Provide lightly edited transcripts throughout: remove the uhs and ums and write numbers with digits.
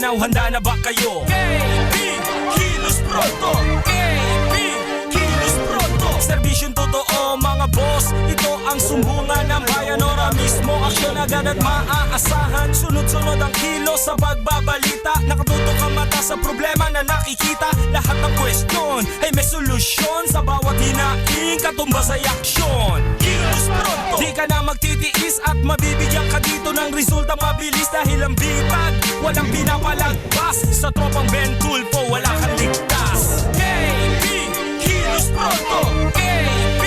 Malinaw, handa na ba kayo? KB, kilos pronto. KB, kilos pronto. Serbisyong totoo mga boss, ito ang sumbungan ng bayan. Ora mismo, aksyon agad at maaasahan. Sunod-sunod ang kilos sa pagbabalita. Nakatutok ang mata sa problema na nakikita. Lahat ng kwestiyon ay may solusyon. Sa bawat hinaing katumbas ay aksyon. Kilos pronto. Di ka na magtitiis at mabibigyan ka dito ng resulta mabilis. Dahil ang bitag, walang pinapalagpas. Sa tropang Ben Tulfo, wala kang ligtas. KB, kilos pronto. KB,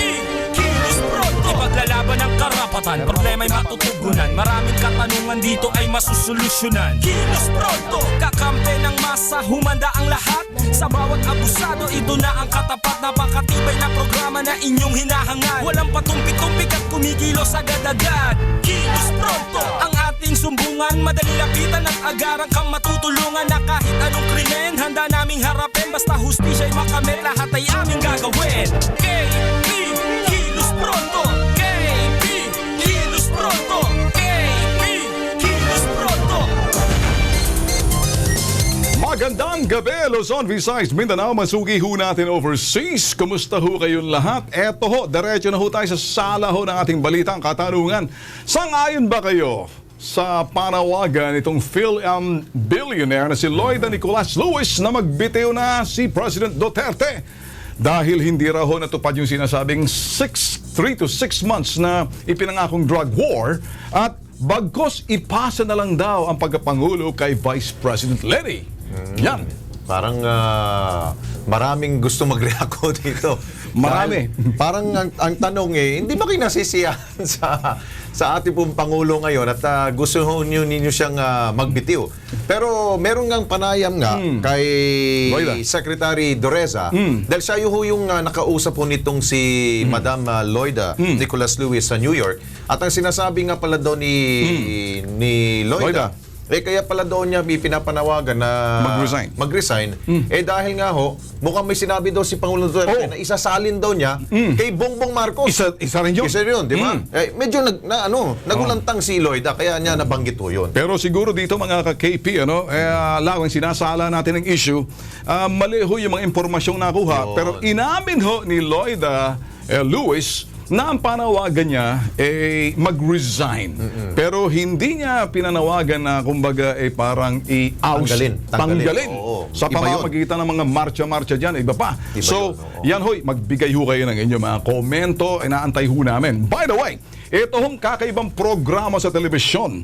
kilos pronto. Ipaglalaban ng karapatan, problema'y matutugunan. Maraming katanungan dito ay masusolusyonan. Kilos pronto. Kakampi ng masa, humanda ang lahat. Sa bawat abusado, ito na ang katapat. Napakatibay na programa na inyong hinahangad. Walang patumpik-tumpik at kumikilos agad-agad. Kilos pronto. Ang ating sumbungan, madali lapitan at agarang kang matutulungan. Na kahit anong krimen, handa naming harapin. Basta hustisya'y makamit, lahat ay aming gagawin. KB, kilos pronto. KB, kilos pronto. KB, kilos pronto. Magandang gabi, Luzon, Visayas, Mindanao, masugi ho natin overseas. Kumusta ho kayong lahat? Eto ho, diretso na ho tayo sa sala ho ng ating balitang katanungan. Sang-ayon ba kayo sa panawagan itong Phil-Am billionaire na si Lloyda Nicolas Lewis na magbitiw na si President Duterte? Dahil hindi raw ho natupad yung sinasabing 3 to 6 months na ipinangakong drug war at bagkos ipasa na lang daw ang pagkapangulo kay Vice President Lenny. Yan. Parang maraming gusto mag-react dito. Marami. Parang ang tanong hindi ba kayo nasisiyahan sa ating pong Pangulo ngayon at gusto ninyo siyang magbitiw? Pero meron ngang panayam nga kay Lloyda. Secretary Doreza dahil siya yung nakausap po nitong si Madam Lloyda Nicolas Lewis sa New York at ang sinasabi nga pala daw ni Lloyda, kaya pala doon niya pinapanawagan na mag-resign. Dahil nga ho, mukhang may sinabi daw si Pangulong Duterte na isasalin daw niya kay Bongbong Marcos. Isa rin yun. Isa rin yun, di ba? Medyo nagulantang si Lloyda, kaya niya nabanggit ho yun. Pero siguro dito mga ka-KP, lawang sinasala natin ng issue, mali ho yung mga impormasyong nakuha. Yun. Pero inamin ho ni Lloyda Lewis na ang panawagan niya mag-resign. Pero hindi niya pinanawagan na kumbaga parang i-oust. Tanggalin. Sa pamamagitan ng mga marcha-marcha dyan, iba pa. Yan hoy, magbigay ho kayo ng inyong mga komento, inaantay ho namin. By the way, ito hong kakaibang programa sa telebisyon.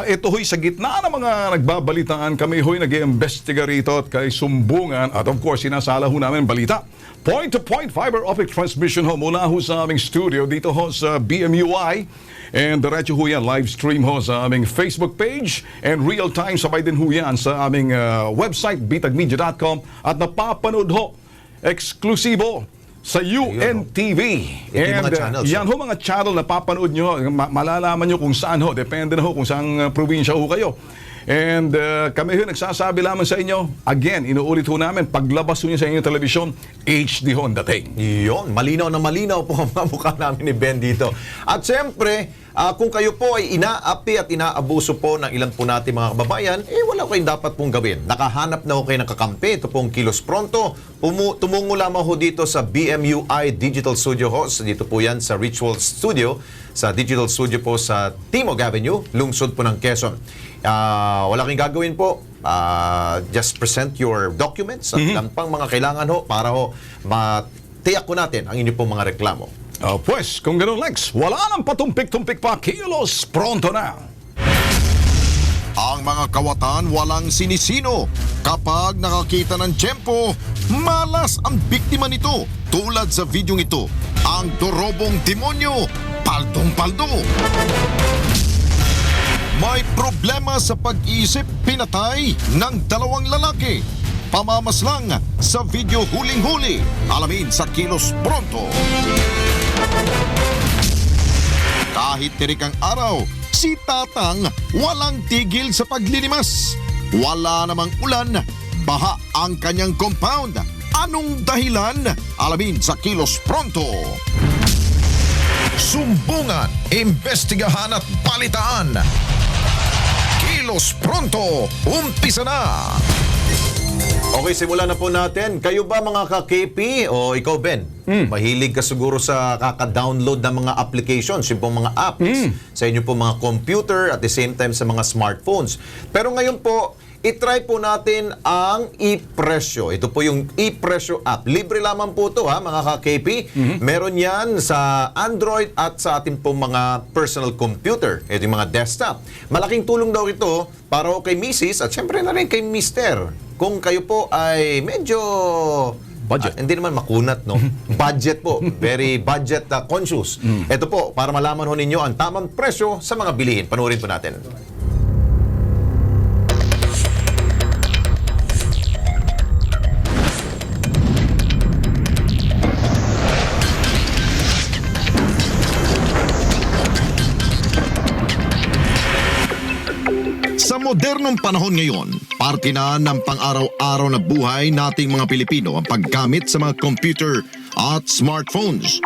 Ito ho'y sa gitna ng mga nagbabalitaan, kami ho'y nag-iimbestiga rito at kay sumbungan at of course sinasala ho namin balita. Point-to-point fiber optic transmission ho mula ho sa aming studio dito ho sa BMUI. And diretso ho yan, live stream ho sa aming Facebook page and real time sabay din ho yan sa aming website bitagmedia.com at napapanood ho eksklusibo sa UNTV. And yan ho mga channel na papanood nyo, malalaman nyo kung saan ho, depende na ho kung saan probinsya ho kayo. And kami ho nagsasabi lamang sa inyo, again, inuulit ho namin, paglabas ho nyo sa inyong telebisyon, HD ho ang dating. Yun, malinaw na malinaw po ang mga mukha namin ni Ben dito. At siyempre, kung kayo po ay inaapi at inaabuso po ng ilan po natin mga kababayan, wala kayong dapat pong gawin. Nakahanap na ho kayo ng kakampi, ito pong Kilos Pronto. Tumungo lamang ho dito sa BMUI Digital Studio Host. Dito po yan sa Ritual Studio, sa Digital Studio po sa Timog Avenue, lungsod po ng Quezon. Wala kayong gagawin po. Just present your documents at ilan pang mga kailangan ho para ho matiyak ko natin ang inyong pong mga reklamo. Pues, kung ganoon Lex, wala nang patumpik-tumpik pa, Kilos Pronto na! Ang mga kawatan walang sinisino. Kapag nakakita ng tiyempo, malas ang biktima nito. Tulad sa videong ito, ang dorobong demonyo, paldong-paldo. May problema sa pag-iisip, pinatay ng 2 lalaki. Pamamaslang sa video huling-huli. Alamin sa Kilos Pronto. Kahit tirik ang araw, si Tatang walang tigil sa paglilimas. Wala namang ulan, baha ang kanyang compound. Anong dahilan? Alamin sa Kilos Pronto. Sumbungan, imbestigahan at balitaan. Kilos Pronto, umpisa na! Okay, simulan na po natin. Kayo ba mga ka-KP o ikaw, Ben? Mahilig ka siguro sa kaka-download ng mga applications, yung pong mga apps sa inyo po mga computer at the same time sa mga smartphones. Pero ngayon po, itry po natin ang iPresyo. Ito po yung iPresyo app. Libre lamang po ito ha, mga ka-KP. Meron yan sa Android at sa ating pong mga personal computer. Ito yung mga desktop. Malaking tulong daw ito para kay Mrs. at syempre na rin kay Mr. Kung kayo po ay medyo budget. Hindi naman makunat, no? Budget po. Very budget conscious. Ito po, para malaman ho ninyo ang tamang presyo sa mga bilihin. Panoorin po natin. Sa modernong panahon ngayon, parte na ng pang-araw-araw na buhay nating mga Pilipino ang paggamit sa mga computer at smartphones.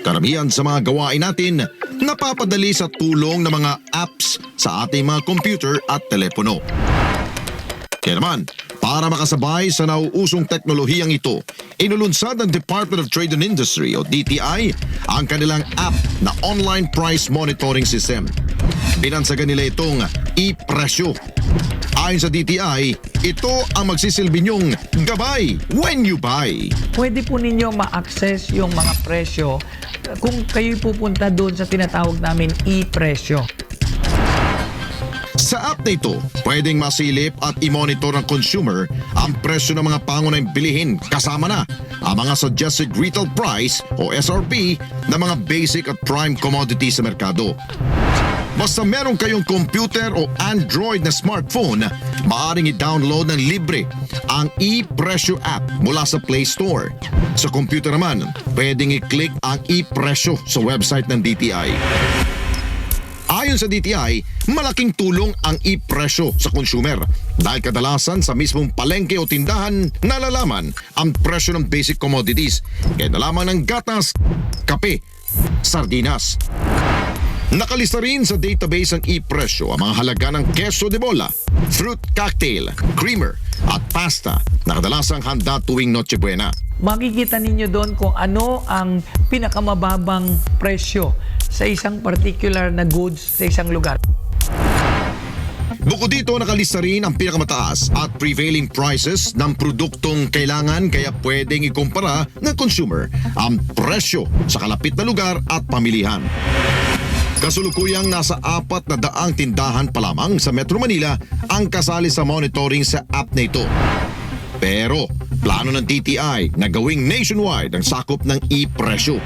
Karamihan sa mga gawain natin napapadali sa tulong ng mga apps sa ating mga computer at telepono. Kaya naman, para makasabay sa nauusong teknolohiyang ito, inulunsad ng Department of Trade and Industry o DTI ang kanilang app na online price monitoring system. Binansagan nila itong iPresyo. Ayon sa DTI, ito ang magsisilbi niyong gabay when you buy. Pwede po ninyo ma-access yung mga presyo kung kayo pupunta doon sa tinatawag namin e-presyo. Sa app na ito, pwedeng masilip at i-monitor ng consumer ang presyo ng mga pangunahing bilihin kasama na ang mga suggested retail price o SRP ng mga basic at prime commodities sa merkado. Basta meron kayong computer o Android na smartphone, maaaring i-download ng libre ang iPresyo app mula sa Play Store. Sa computer naman, pwedeng i-click ang iPresyo sa website ng DTI. Ayon sa DTI, malaking tulong ang iPresyo sa consumer dahil kadalasan sa mismong palengke o tindahan nalalaman ang presyo ng basic commodities kaya nalaman ng gatas, kape, sardinas. Nakalista rin sa database ng iPresyo ang mga halaga ng queso de bola, fruit cocktail, creamer at pasta na kadalasang handa tuwing Noche Buena. Makikita ninyo doon kung ano ang pinakamababang presyo sa isang particular na goods sa isang lugar. Bukod dito, nakalista rin ang pinakamataas at prevailing prices ng produktong kailangan kaya pwedeng ikumpara ng consumer ang presyo sa kalapit na lugar at pamilihan. Kasulukuyang nasa 400 tindahan pa lamang sa Metro Manila ang kasali sa monitoring sa app na ito. Pero plano ng DTI na gawing nationwide ang sakop ng iPresyo.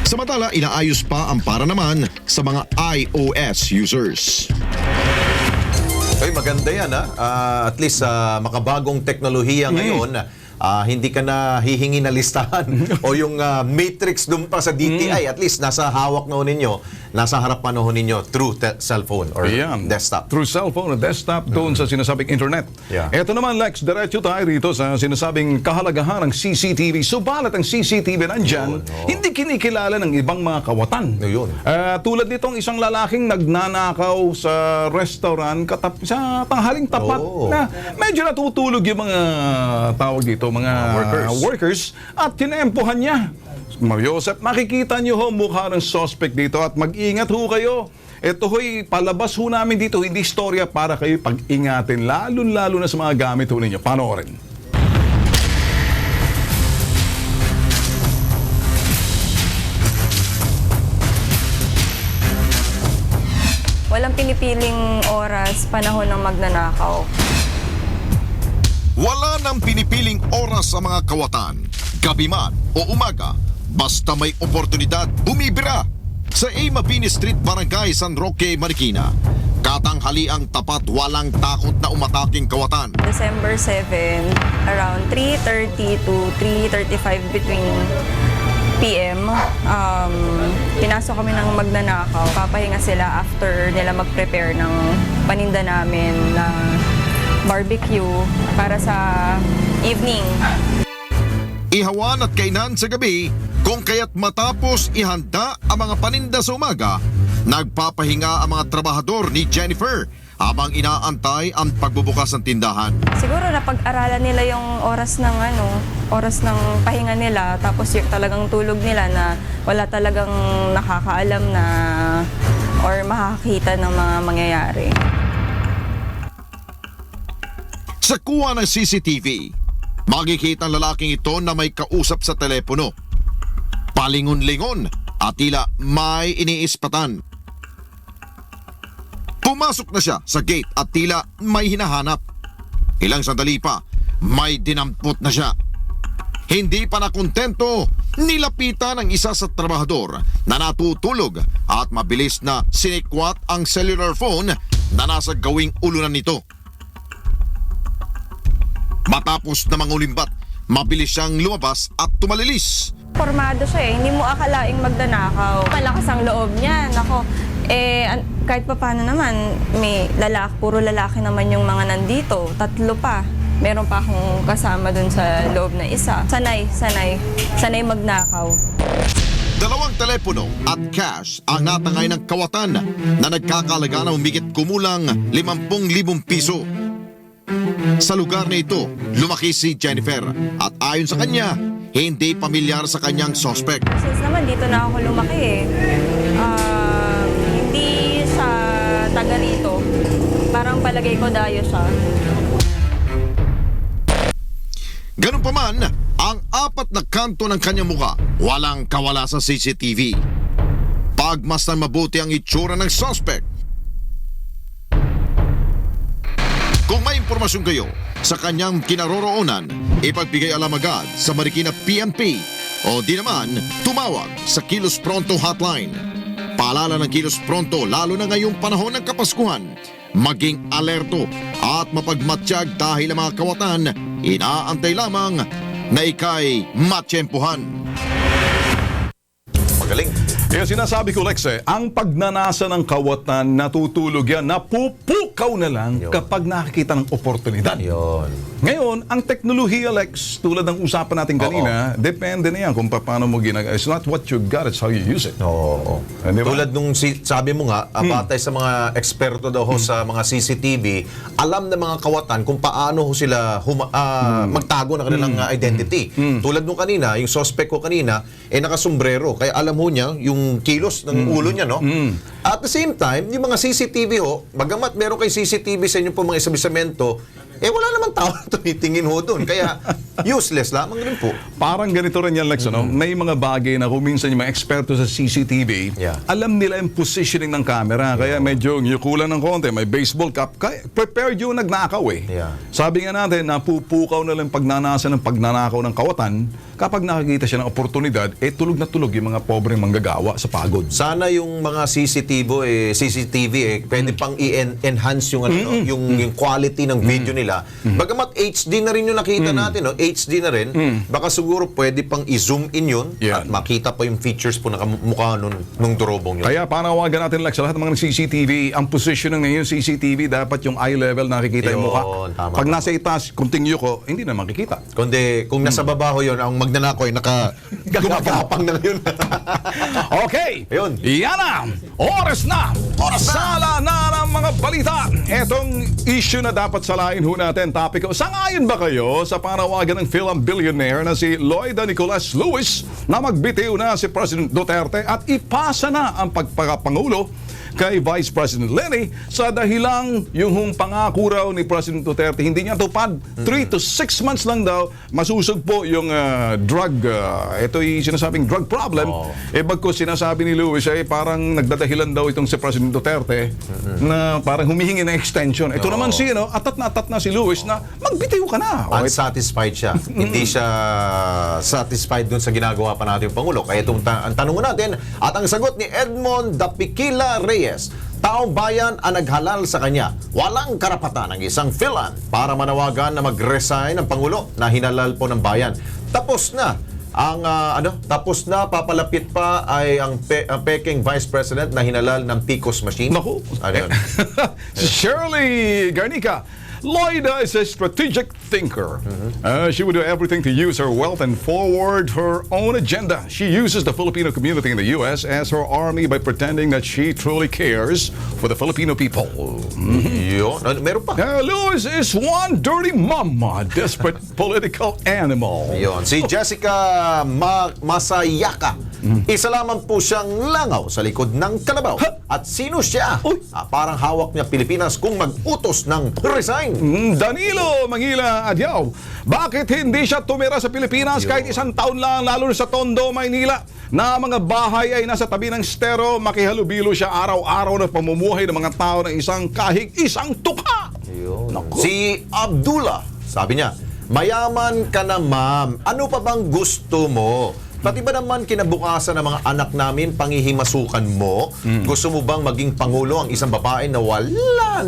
Samantala, inaayos pa ang para naman sa mga iOS users. Ay, maganda yan ha. At least makabagong teknolohiya ngayon, hindi ka na hihingi na listahan o yung matrix dun pa sa DTI. At least nasa hawak na ho ninyo, nasa harapan na ho ninyo through cellphone or desktop. Through cellphone or desktop doon sa sinasabing internet. Yeah. Ito naman, Lex, diretso tayo rito sa sinasabing kahalagahan ng CCTV. Subalit ang CCTV nandyan, hindi kinikilala ng ibang mga kawatan. Yun. Tulad nitong isang lalaking nagnanakaw sa restaurant sa tanghaling tapat na medyo natutulog yung mga tawag dito, mga workers at tinempohan niya. Mario Joseph, makikita niyo ho mukha ng suspect dito at mag-ingat ho kayo. Ito ho'y palabas ho namin dito, hindi istorya para kayo pag-ingatin, lalo na sa mga gamit ho ninyo. Panoorin. Walang pinipiling oras, panahon ng magnanakaw. Wala nang pinipiling oras sa mga kawatan, gabi man o umaga, basta may oportunidad, bumibira. Sa A. Mabini Street, Barangay San Roque, Marikina, katanghaliang tapat walang takot na umataking kawatan. December 7, around 3:30 to 3:35 between PM, pinasok kami ng magnanakaw. Papahinga sila after nila mag-prepare ng paninda namin na barbecue para sa evening. Ihawan at kainan sa gabi, kung kaya't matapos ihanda ang mga paninda sa umaga, nagpapahinga ang mga trabahador ni Jennifer habang inaantay ang pagbubukas ng tindahan. Siguro napag-aralan nila yung oras ng pahinga nila, tapos yung talagang tulog nila na wala talagang nakakaalam na or makakita ng mga mangyayari. Sa kuha ng CCTV, makikita ang lalaking ito na may kausap sa telepono. Palingon-lingon at tila may iniispatan. Pumasok na siya sa gate at tila may hinahanap. Ilang sandali pa, may dinampot na siya. Hindi pa nakontento, nilapitan ng isa sa trabahador na natutulog at mabilis na sinikwat ang cellular phone na nasa gawing ulunan nito. Matapos na mangulimbat, mabilis siyang lumabas at tumalilis. Formado siya eh, hindi mo akalaing magnanakaw. Malakas ang loob niya, nako. Kahit pa paano naman, puro lalaki naman yung mga nandito, 3 pa. Meron pa akong kasama dun sa loob na isa. Sanay magnakaw. 2 telepono at cash ang natangay ng kawatan na nagkakalaga ng humigit kumulang 50,000 piso. Sa lugar na ito, lumaki si Jennifer at ayon sa kanya, hindi pamilyar sa kanyang suspect. Since naman dito na ako lumaki eh, hindi siya taga rito. Parang palagay ko dayo siya. Ganun pa man, ang 4 na kanto ng kanyang muka, walang kawala sa CCTV. Pagmasdan mabuti ang itsura ng suspect. Kung may impormasyon kayo sa kanyang kinaroroonan, ipagbigay alam agad sa Marikina PNP o di naman tumawag sa Kilos Pronto Hotline. Paalala ng Kilos Pronto lalo na ngayong panahon ng Kapaskuhan, maging alerto at mapagmatsyag dahil ang mga kawatan inaantay lamang na ikay matsyempuhan. Magaling. Kaya sinasabi ko, Lex, ang pagnanasa ng kawatan, natutulog yan, napupukaw na lang Yun. kapag nakikita ng oportunidad. Yun. Ngayon, ang teknolohiya, Lex, tulad ng usapan natin kanina, depende na yan kung paano mo ginagawa. It's not what you got, it's how you use it. Oo. Di ba? Tulad nung sabi mo nga, batay sa mga eksperto daw ho sa mga CCTV, alam ng mga kawatan kung paano ho sila magtago ng kanilang identity. Tulad nung kanina, yung suspect ko kanina, nakasombrero. Kaya alam ho niya yung kilos ng ulo niya, no? At the same time, yung mga CCTV ho, bagamat meron kay CCTV sa inyo po mga establishmento, wala naman tao na tumitingin ho doon. Kaya useless lamang rin po. Parang ganito rin yan, Lex, no? May mga bagay na kung minsan yung mga eksperto sa CCTV, alam nila yung positioning ng camera. Kaya medyo kulang ng konti, may baseball cap. Kaya prepared yung nagnakaw eh. Yeah. Sabi nga natin, napupukaw na lang pagnanasa ng pagnanakaw ng kawatan. Kapag nakakita siya ng oportunidad, tulog na tulog yung mga pobreng manggagawa sa pagod. Sana yung mga CCTV pwede pang i-enhance yung yung quality ng video nila. Bagamat HD na rin yung nakita natin, no? HD na rin. Baka siguro pwede pang i-zoom in yun at makita pa yung features po na mukha nung durobong yun. Kaya panawagan natin, Lex, sa lahat ng mga CCTV, ang position ng ngayon CCTV, dapat yung eye level nakikita yung mukha. Tama. Pag nasa itaas, continue ko, hindi na makikita. Kundi kung nasa baba ho yun, ang magnanako ay gumagapang na yun. Okay, Ayun. yan na. Oras na. Sala na ng mga balita. Etong issue na dapat salain ho natin, topiko. Sangayon ba kayo sa panawagan ng film billionaire na si Lloyda Nicolas Lewis na magbitiw na si President Duterte at ipasa na ang pagpakapangulo kay Vice President Lenny sa dahilang yung pangako raw ni President Duterte hindi niya tupad. 3 to 6 months lang daw masusugpo yung drug, ito'y sinasabing drug problem. Bagkus sinasabi ni Lewis ay parang nagdadahilan daw itong si President Duterte na parang humihingi ng extension. Ito naman si atat na si Lewis na magbitiw ka na. Unsatisfied siya. Hindi siya satisfied dun sa ginagawa pa natin yung Pangulo. Kaya itong ang tanong natin at ang sagot ni Edmond Dapiquila Reyes, taong bayan ang naghalal sa kanya. Walang karapatan ng isang filan para manawagan na mag-resign ng Pangulo na hinalal po ng bayan. Tapos na ang tapos na papalapit pa ay ang peking Vice President na hinalal ng PCOS machine. Naku. Ano yun? Shirley Garnica, Lloyda is a strategic thinker. She would do everything to use her wealth and forward her own agenda. She uses the Filipino community in the U.S. as her army by pretending that she truly cares for the Filipino people. Yun. Meron pa. Louis is one dirty mama, desperate political animal. Yun. Si Jessica Masayaka. Isa lamang po siyang langaw sa likod ng kalabaw. At sino siya? Parang hawak niya Pilipinas kung mag-utos ng resign. Danilo Mangila Adyaw, bakit hindi siya tumira sa Pilipinas kahit isang taon lang, lalo na sa Tondo, Maynila, na mga bahay ay nasa tabi ng estero, makihalubilo siya araw-araw na pamumuhay ng mga tao ng isang kahig, isang tukha. Naku. Si Abdullah, sabi niya, mayaman ka na ma'am, ano pa bang gusto mo? Pati ba naman kinabukasan ng mga anak namin pangihimasukan mo? Gusto mo bang maging pangulo ang isang babae na wala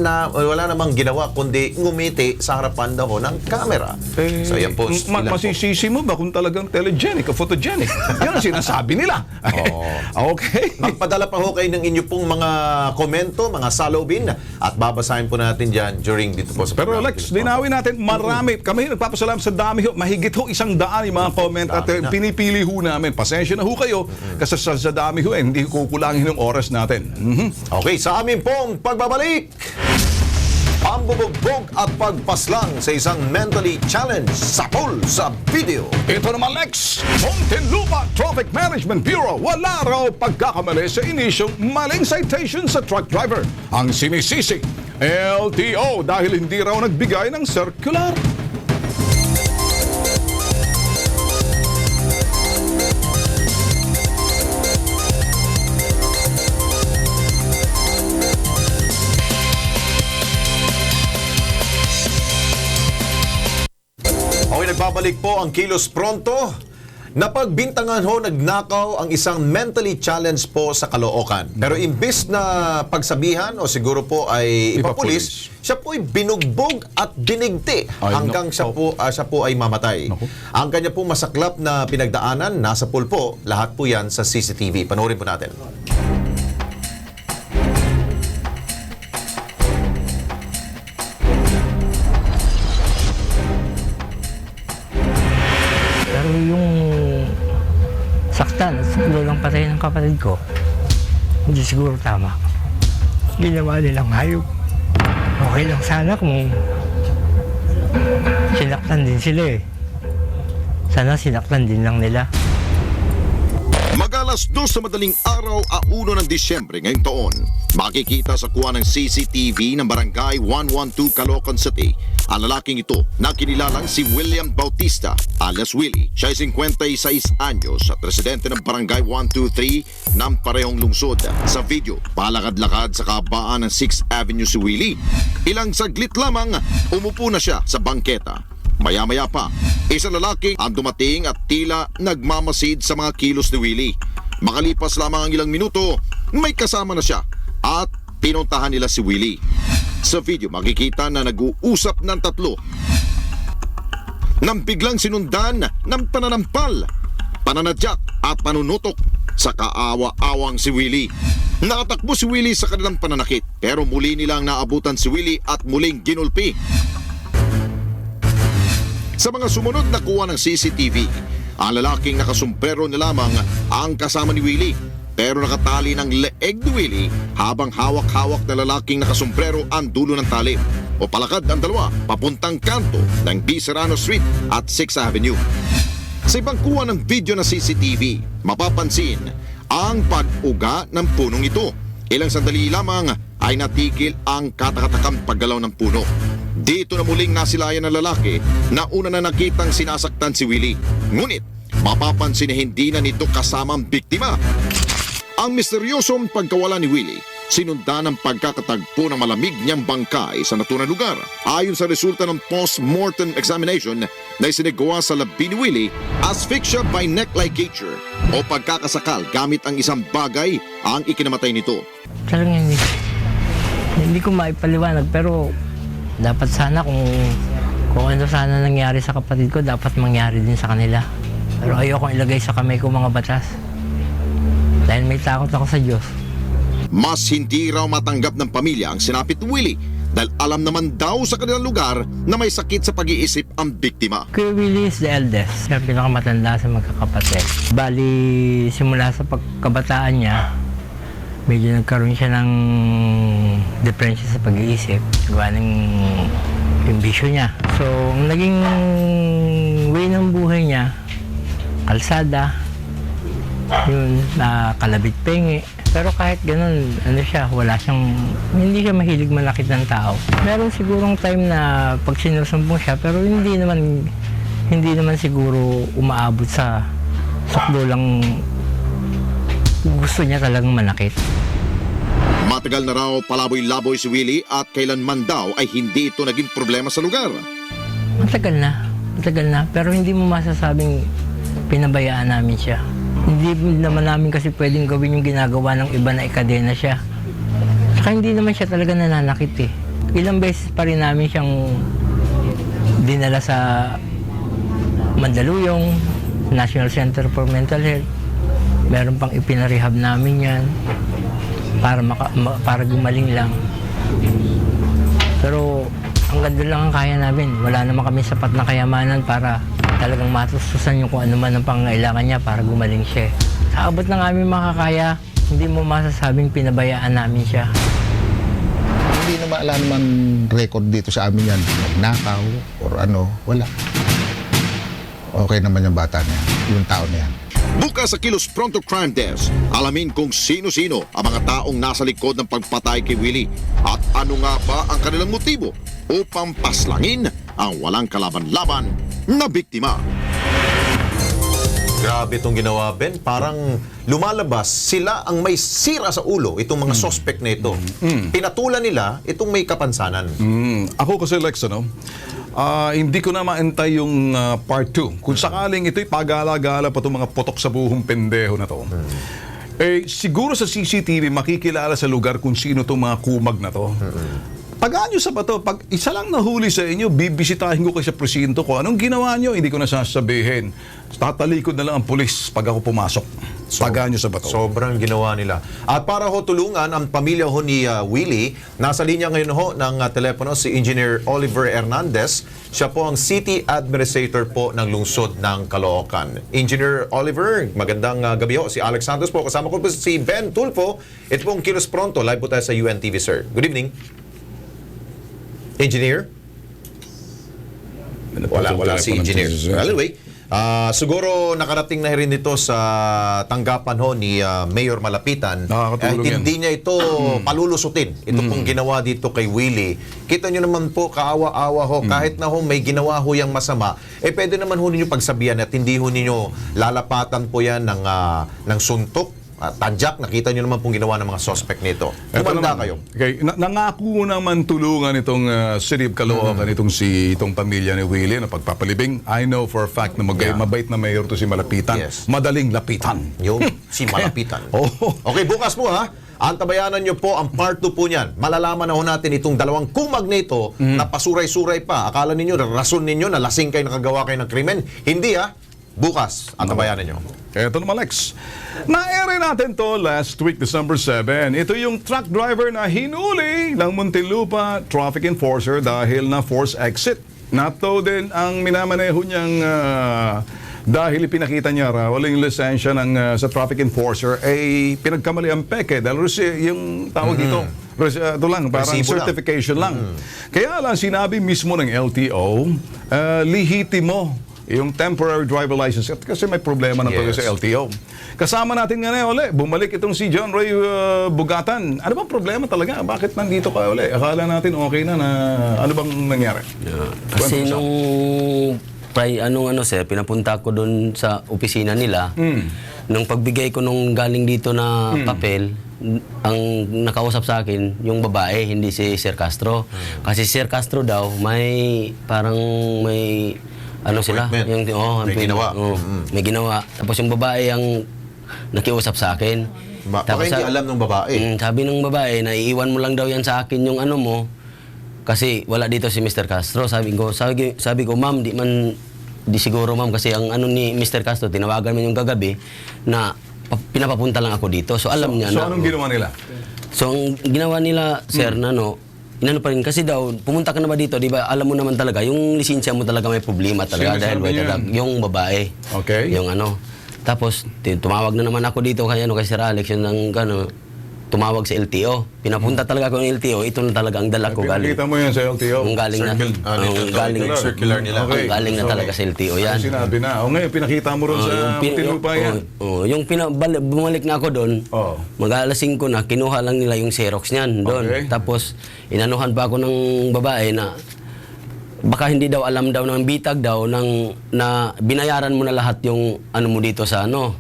namang ginawa kundi ngumiti sa harapan daw ng camera? So yan po. ilan po. Masisisi mo ba kung talagang telegenic o photogenic? Yan ang sinasabi nila. Okay. Magpadala pa ho kayo ng inyo pong mga komento, mga salobin, at babasahin po natin dyan during dito po sa Pero program. Lex, linawin natin, marami. Kami nagpapasalam sa dami ho. Mahigit ho 100 yung mga comment at Dami na. pinipili ho namin. Pasensya na ho kayo kasi sa dami ho hindi kukulangin yung oras natin. Okay, sa amin pong pagbabalik, pambubugbog at pagpaslang sa isang mentally challenged sapol sa video. Ito naman Lex, Muntinlupa Traffic Management Bureau wala raw pagkakamali sa inisyong maling citation sa truck driver. Ang sinisisi, LTO dahil hindi raw nagbigay ng circular. Okay, nagbabalik po ang Kilos Pronto. Napagbintangan ho, nagnakaw ang isang mentally challenged po sa Caloocan. Pero imbis na pagsabihan o siguro po ay ipapulis, siya po ay binugbog at binigti hanggang siya po ay mamatay. Ang kanya po masaklap na pinagdaanan, nasa pulpo, lahat po yan sa CCTV. Panoorin po natin. Pero yung saktan at lulang patay ng kapatid ko, hindi siguro tama. Ginawa nilang hayop. Okay lang sana kung sinaktan din sila eh. Sana sinaktan din lang nila. Mag-alas 2 sa madaling araw a 1 ng Disyembre ngayong taon, makikita sa kuha ng CCTV ng Barangay 112 Caloocan City ang lalaking ito na kinilalang si William Bautista alias Willie. Siya ay 56 anyos at residente ng Barangay 123 ng parehong lungsod. Sa video, palakad-lakad sa kabaan ng 6th Avenue si Willie. Ilang saglit lamang, umupo na siya sa bangketa. Maya-maya pa, isang lalaki ang dumating at tila nagmamasid sa mga kilos ni Willie. Makalipas lamang ang ilang minuto, may kasama na siya at pinuntahan nila si Willie. Sa video makikita na nag-uusap ng tatlo nang biglang sinundan ng pananampal, pananadyak at panunutok sa kaawa-awang si Willie. Nakatakbo si Willie sa kanilang pananakit pero muli nilang naabutan si Willie at muling ginulpi. Sa mga sumunod na kuha ng CCTV, ang lalaking nakasumbrero na lamang ang kasama ni Willie. Pero nakatali ng leeg ni Willie habang hawak-hawak na lalaking nakasumbrero ang dulo ng tali. O palakad ang dalawa papuntang kanto ng B. Serrano Street at 6th Avenue. Sa ibang kuha ng video na CCTV, mapapansin ang pag-uga ng punong ito. Ilang sandali lamang ay natigil ang katakatakang paggalaw ng puno. Dito na muling nasilayan ng lalaki na una na nakitang sinasaktan si Willie. Ngunit mapapansin na hindi na nito kasama ang biktima. Ang misteryosong pagkawala ni Willie, sinundan ng pagkakatagpo ng malamig niyang bangkay sa naturang lugar. Ayon sa resulta ng post-mortem examination na isinagawa sa labi ni Willie, asphyxia by neck ligature o pagkakasakal gamit ang isang bagay ang ikinamatay nito. Talagang hindi ko maipaliwanag pero dapat sana kung ano sana nangyari sa kapatid ko, dapat mangyari din sa kanila. Pero ayokong ilagay sa kamay ko mga batas. Dahil may takot ako sa Diyos. Mas hindi raw matanggap ng pamilya ang sinapit ni Willie dahil alam naman daw sa kanilang lugar na may sakit sa pag-iisip ang biktima. Kuya Willie is the eldest. Siya ang pinakamatanda sa magkakapatid. Bali, simula sa pagkabataan niya, medyo nagkaroon siya ng depression sa pag-iisip. Gawa ng yung bisyo niya. So, ang naging way ng buhay niya, kalsada, yun, kalabit pengi. Pero kahit ganun, hindi siya mahilig malakit ng tao. Meron sigurong time na pag sinusumbong siya, pero hindi naman siguro umaabot sa sakdo lang gusto niya talagang manakit. Matagal na raw palaboy-laboy si Willie at kailanman daw ay hindi ito naging problema sa lugar. Matagal na, pero hindi mo masasabing pinabayaan namin siya. Hindi naman namin kasi pwedeng gawin yung ginagawa ng iba na ikadena siya. Saka hindi naman siya talaga nananakit eh. Ilang beses pa rin namin siyang dinala sa Mandaluyong, National Center for Mental Health. Meron pang ipinarehab namin yan para gumaling lang. Pero ang ganda lang ang kaya namin. Wala naman kami sapat na kayamanan para talagang matustusan yung kung ano man ang pangangailangan niya para gumaling siya. Sa abot ng aming makakaya, hindi mo masasabing pinabayaan namin siya. Hindi naman alam naman record dito sa amin yan. Nakaw or ano, wala. Okay naman yung bata niya, yung tao na yan. Bukas sa Kilos Pronto Crime Desk, alamin kung sino-sino ang mga taong nasa likod ng pagpatay kay Willie at ano nga ba ang kanilang motibo upang paslangin ang walang kalaban-laban na biktima. Grabe itong ginawa, Ben. Parang lumalabas sila ang may sira sa ulo, itong mga suspect na ito. Pinatulan nila itong may kapansanan. Ako kasi, Lex, hindi ko na maantay yung part 2. Kung sakaling ito'y pagala-gala pa itong mga potok sa buhong pendeho na to. Siguro sa CCTV makikilala sa lugar kung sino itong mga kumag na to. Tagaan nyo sa bato. Pag isa lang nahuli sa inyo, bibisitahin ko kayo sa presinto ko. Anong ginawa nyo? Hindi ko na sasabihin. Tatalikod na lang ang pulis pag ako pumasok. Tagaan nyo sa bato. Sobrang ginawa nila. At para ho tulungan ang pamilya ho ni Willie, nasa linya ngayon ho ng telepono si Engineer Oliver Hernandez. Siya po ang City Administrator po ng lungsod ng Caloocan. Engineer Oliver, magandang gabi ho. Si Alex Santos po. Kasama ko po si Ben Tulfo. Ito pong Kilos Pronto. Live po tayo sa UNTV, sir. Good evening. Engineer? Wala si Engineer. Anyway, siguro nakarating na rin ito sa tanggapan ho ni Mayor Malapitan. Hindi niya ito palulusutin. Ito pong ginawa dito kay Willie. Kita nyo naman po, kaawa-awa ho. Kahit na ho may ginawa ho yung masama, pwede naman ho ninyo pagsabihan at hindi ho ninyo lalapatan po yan ng suntok. Tadyak, nakita nyo naman pong ginawa ng mga suspect nito. Kumanda kayo. Okay. Nangako naman tulungan itong City of Caloocan, itong pamilya ni Willie na pagpapalibing. I know for a fact na mabait na mayor to si Malapitan. Yes. Madaling lapitan. Yung si Malapitan. Oh. Okay, bukas po ha. Antabayanan nyo po ang part 2 po niyan. Malalaman na ho natin itong dalawang kumag na ito na pasuray-suray pa. Akala ninyo, rason ninyo na lasing kayo nakagawa kayo ng krimen. Hindi ha. Bukas, antabayanan nyo. Eto naman, Lex. Na-ere natin to last week, December 7. Ito yung truck driver na hinuli ng Muntinlupa traffic enforcer dahil na force exit. Nato din ang minamaneho niyang dahil ipinakita niya walang lisensya sa traffic enforcer ay pinagkamali ang peke dahil yung tawag dito. Ito lang, parang Resibo certification lang. Kaya lang sinabi mismo ng LTO, lihitimo yung temporary driver license kasi may problema na talaga sa LTO. Kasama natin ngayon bumalik itong si John Ray Bugatan. Ano bang problema talaga? Bakit nandito ka uli? Akala natin okay na ano bang nangyari? Kasi nung sir, pinapunta ko doon sa opisina nila. Nung pagbigay ko nung galing dito na papel, ang nakausap sa akin yung babae, hindi si Sir Castro. Kasi Sir Castro daw may sila, yung may ginawa. May ginawa. Tapos yung babae ang nakiusap sa akin. Tapos hindi alam ng babae. Sabi ng babae, naiiwan mo lang daw yan sa akin yung ano mo. Kasi wala dito si Mr. Castro. Sabi ko, ma'am, di siguro ma'am kasi ang ano ni Mr. Castro, tinawagan mo yung kagabi na pinapapunta lang ako dito. So alam niya na. So anong ginawa nila? So ang ginawa nila, sir, inano pa rin kasi daw pumunta ka na ba dito, 'di ba? Alam mo naman talaga yung lisensya mo talaga may problema talaga dahil yung babae. Okay. Yung Tapos tumawag na naman ako dito kay Sir Alex yung tumawag sa LTO. Pinapunta talaga ako ng LTO, ito na talaga ang dala ko galing. Pinakita mo yan sa LTO. Ang galing na. Circular nila. Okay. Ang galing na So, talaga sa LTO yan. Ano sinabi na? O ngayon, pinakita mo ron sa Muntinlupa yan. Yung bumalik na ako doon, Oh. mag-alas 5 na, kinuha lang nila yung Xerox niyan doon. Okay. Tapos, inanuhan pa ako ng babae na baka hindi daw alam daw ng bitag daw na binayaran mo na lahat yung ano mo dito sa ano.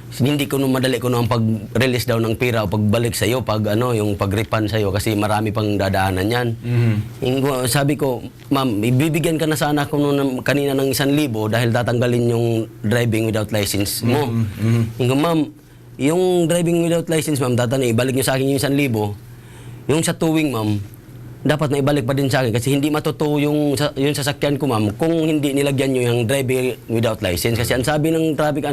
Hindi ko nung madali ko nung pag-release daw ng pera o pagbalik sa iyo pag ano yung pag-refund sa iyo kasi marami pang dadaanan yan. Sabi ko, ma'am, ibibigyan ka na sana ako nung kanina ng 1,000 dahil tatanggalin yung driving without license mo. Ma'am, yung driving without license, ma'am, ibalik niyo sa akin yung 1,000. Yung sa towing, ma'am, dapat na ibalik pa din sa akin kasi hindi matutuo yung sasakyan ko, ma'am, kung hindi nilagyan nyo yung driving without license. Kasi ang sabi ng traffic,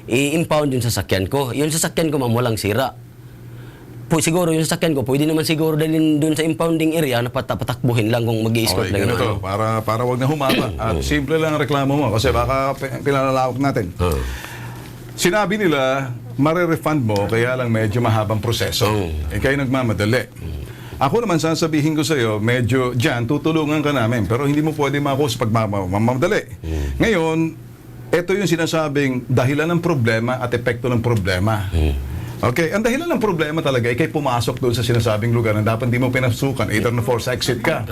i-impound yung sasakyan ko. Yung sasakyan ko, ma'am, walang sira. Siguro yung sasakyan ko, pwede naman siguro dalhin doon sa impounding area na patakbuhin lang kung mag-i-escort Okay, lang. ganito. Para wag na humaba. At simple lang ang reklamo mo kasi baka pilalawak natin. Sinabi nila, mare-refund mo, kaya lang medyo mahabang proseso. Kayo nagmamadali. Ako naman sasabihin ko sa iyo, medyo dyan, tutulungan ka namin. Pero hindi mo pwede makus pag mamadali. Ngayon, ito yung sinasabing dahilan ng problema at epekto ng problema. Okay, ang dahilan ng problema talaga ay kay pumasok doon sa sinasabing lugar na dapat hindi mo pinasukan, either na force exit ka.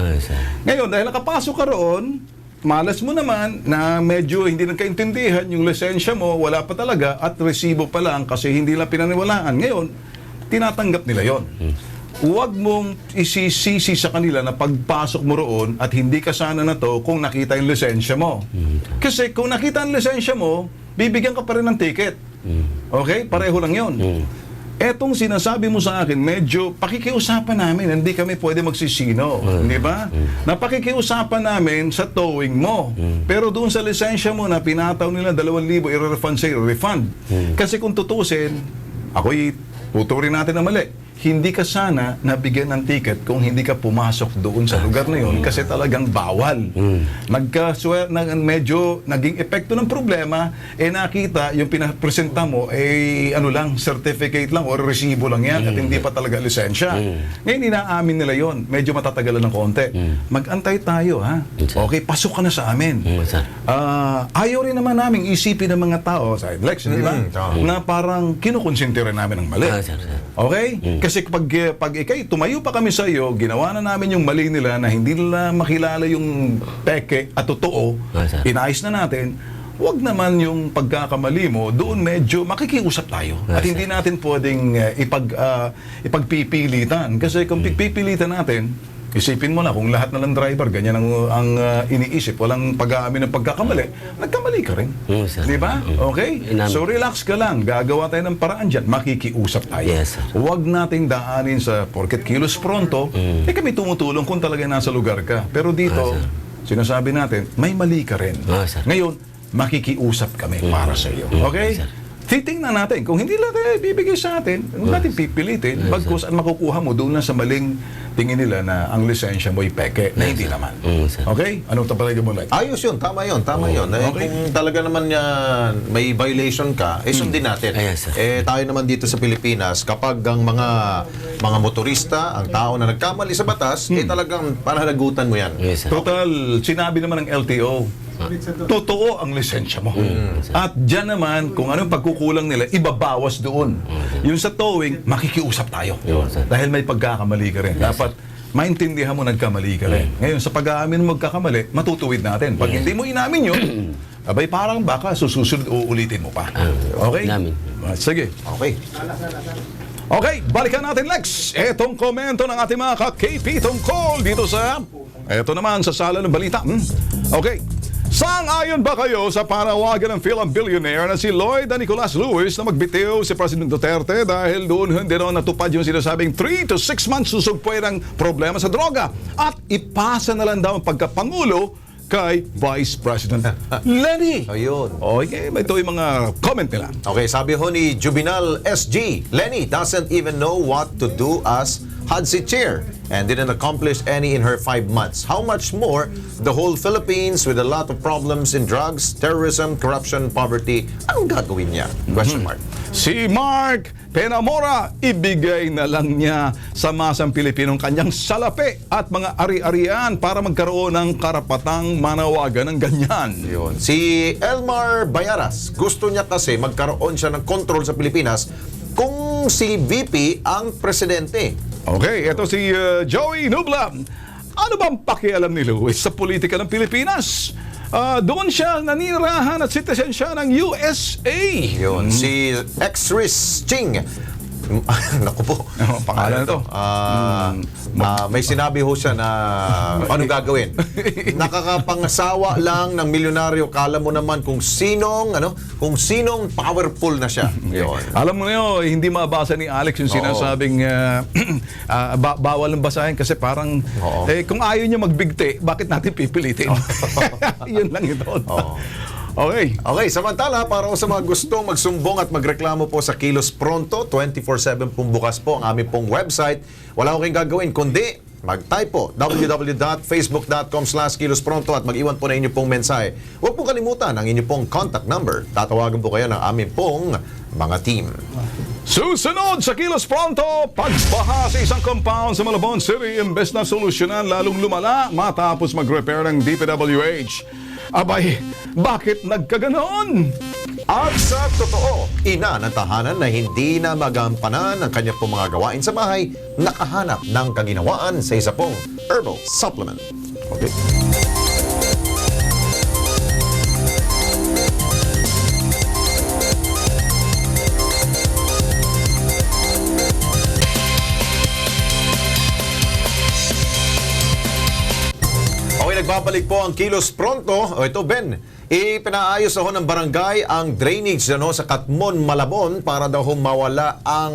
Ngayon, dahil nakapasok ka roon, malas mo naman na medyo hindi nagkaintindihan yung lisensya mo, wala pa talaga at resibo pa lang kasi hindi lang pinaniwalaan. Ngayon, tinatanggap nila yon. Huwag mong isisisi sa kanila na pagpasok mo roon at hindi ka sana na to kung nakita yung lisensya mo. Kasi kung nakita ang lisensya mo, bibigyan ka pa rin ng ticket. Okay? Pareho lang yon. Etong sinasabi mo sa akin, medyo pakikiusapan namin, hindi kami pwede magsisino. Di ba? Napakikiusapan namin sa towing mo. Pero doon sa lisensya mo na pinataw nila 2,000, i-refund sa'yo, refund. Kasi kung tutusin, ako'y tuturin natin na mali. Hindi ka sana nabigyan ng ticket kung hindi ka pumasok doon sa lugar na yun kasi talagang bawal. Medyo naging epekto ng problema, nakita yung pinapresenta mo, certificate lang o resibo lang yan at hindi pa talaga lisensya. Ngayon, inaamin nila yon. Medyo matatagalan ng konti. Mag-antay tayo, ha? Okay, pasok ka na sa amin. Ayaw rin naman namin isipin ng mga tao, sa Lex, di ba? Na parang kinukonsente rin namin ng mali. Okay? Kasi pag ikay, tumayo pa kami sa iyo, ginawa na namin yung mali nila na hindi nila makilala yung peke at totoo, inayos na natin, wag naman yung pagkakamali mo, doon medyo makikiusap tayo. At hindi natin pwedeng ipagpipilitan. Kasi kung pipilitan natin, isipin mo na kung lahat na lang driver, ganyan ang iniisip, walang pag-aamin ng pagkakamali, nagkamali ka rin. Di ba? Okay? So relax ka lang, gagawa tayo ng paraan dyan, makikiusap tayo. Yes, sir. Huwag nating daanin sa porket kilos pronto, kami tumutulong kung talaga nasa lugar ka. Pero dito, sinasabi natin, may mali ka rin. Ngayon, makikiusap kami para sa iyo. Okay? Titingnan natin. Kung hindi lang tayo bibigay sa atin, huwag natin pipilitin. Bagkus ang makukuha mo doon na sa maling tingin nila na ang lisensya mo ay peke, na hindi naman. Okay? Anong tapalaga mo like? Ayos yun, tama yun. Okay. Kung talaga naman may violation ka, sundin natin. Tayo naman dito sa Pilipinas, kapag ang mga motorista, ang tao na nagkamali sa batas, talagang pananagutan mo yan. Total, sinabi naman ng LTO, totoo ang lisensya mo. At dyan naman, kung anong pagkukulang nila, ibabawas doon. Yung sa towing, makikiusap tayo. Dahil may pagkakamali ka rin. Dapat maintindihan mo nagkamali ka rin. Ngayon, sa pag-aamin mo magkakamali, matutuwid natin. Pag hindi mo inamin yun, abay parang baka susunod uulitin mo pa. Okay? Sige. Okay, balikan natin, Lex. Etong komento ng ating mga ka-KP tungkol dito sa... Eto naman, sa sala ng balita. Okay. Sang-ayon ba kayo sa panawagan ng Philippine billionaire na si Lloyd Nicolas Lewis na magbitiw si President Duterte dahil doon hindi raw natupad yung sinasabing 3 to 6 months susugpoy ng problema sa droga at ipasa na lang daw ang pagkapangulo kay Vice President Lenny? Ayun. Okay, ito yung mga comment nila. Okay, sabi ho ni Juvenal SG, Lenny doesn't even know what to do as had si chair and didn't accomplish any in her 5 months. How much more the whole Philippines with a lot of problems in drugs, terrorism, corruption, poverty? Anong gagawin niya? Question mark. Si Mark Penamora, ibigay na lang niya sa masang Pilipinong kanyang salapi at mga ari-arian para magkaroon ng karapatang manawagan ng ganyan. Yun. Si Elmar Bayaras, gusto niya kasi magkaroon siya ng control sa Pilipinas kung si VP ang presidente. Okay, ito si Joey Nubla. Ano bang pakialam ni Luis sa politika ng Pilipinas? Doon siya nanirahan at citizen siya ng USA. Yun. Si X-Riz Ching. Naku po. Pangalan ito. May sinabi ho siya na ano gagawin. Nakakapangasawa lang ng milyonaryo. Kala mo naman kung sinong powerful na siya. Yun. Alam mo na yun, hindi mabasa ni Alex yung sinasabing bawal ng basahin kasi parang kung ayaw niya magbigti, bakit natin pipilitin? Yun lang ito. Okay. Okay, samantala, para sa mga gustong magsumbong at magreklamo po sa Kilos Pronto, 24/7 pong bukas po ang aming pong website. Wala ko kayong gagawin, kundi mag-type po www.facebook.com/kilospronto at mag-iwan po na inyo pong mensahe. Huwag po kalimutan ang inyo pong contact number. Tatawagan po kayo ng aming pong mga team. Susunod sa Kilos Pronto, pagbaha sa isang compound sa Malabon City, imbes na solusyonan, lalong lumala matapos mag-repair ng DPWH. Abay, bakit nagkaganon? At sa totoo, ina ng tahanan na hindi na magampanan ang kanyang pong mga gawain sa bahay, nakahanap ng kaginawaan sa isa pong herbal supplement. Okay. Nagbabalik po ang Kilos Pronto. O ito, Ben, ipinaayos ako ng barangay ang drainage sa Katmon, Malabon para daw mawala ang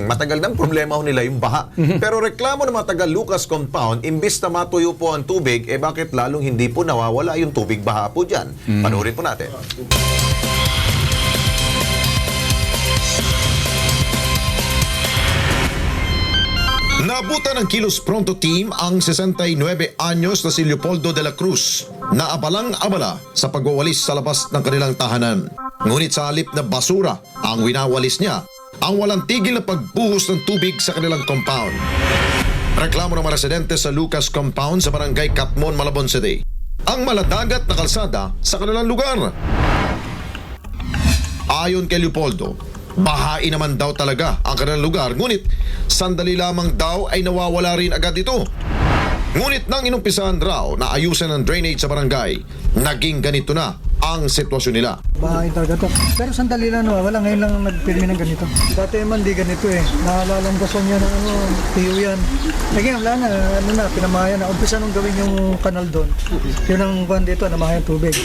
matagal ng problema nila, yung baha. Pero reklamo ng mga taga Lucas Compound, imbis na matuyo po ang tubig, bakit lalong hindi po nawawala yung tubig baha po dyan? Panoorin po natin. Nabutan ng Kilos Pronto team ang 69 anyos na si Leopoldo de la Cruz na abalang-abala sa pagwawalis sa labas ng kanilang tahanan. Ngunit sa halip na basura ang winawalis niya, ang walang tigil na pagbuhos ng tubig sa kanilang compound. Reklamo ng mga residente sa Lucas Compound sa barangay Katmon, Malabon City. Ang maladagat na kalsada sa kanilang lugar. Ayon kay Leopoldo, bahain naman daw talaga ang kanilang lugar, ngunit sandali lamang daw ay nawawala rin agad ito. Ngunit nang inumpisahan raw na ayusin ang drainage sa barangay, naging ganito na ang sitwasyon nila. Bahain talaga to. Pero sandali lang, wala ngayon lang nagpirmi ng ganito. Dati man di ganito Nalalambasan niya ng tiyo yan. Ngayon wala na, pinamayan na. Umpisa nung gawin yung kanal doon. Yun ang buwan dito, namayan tubig.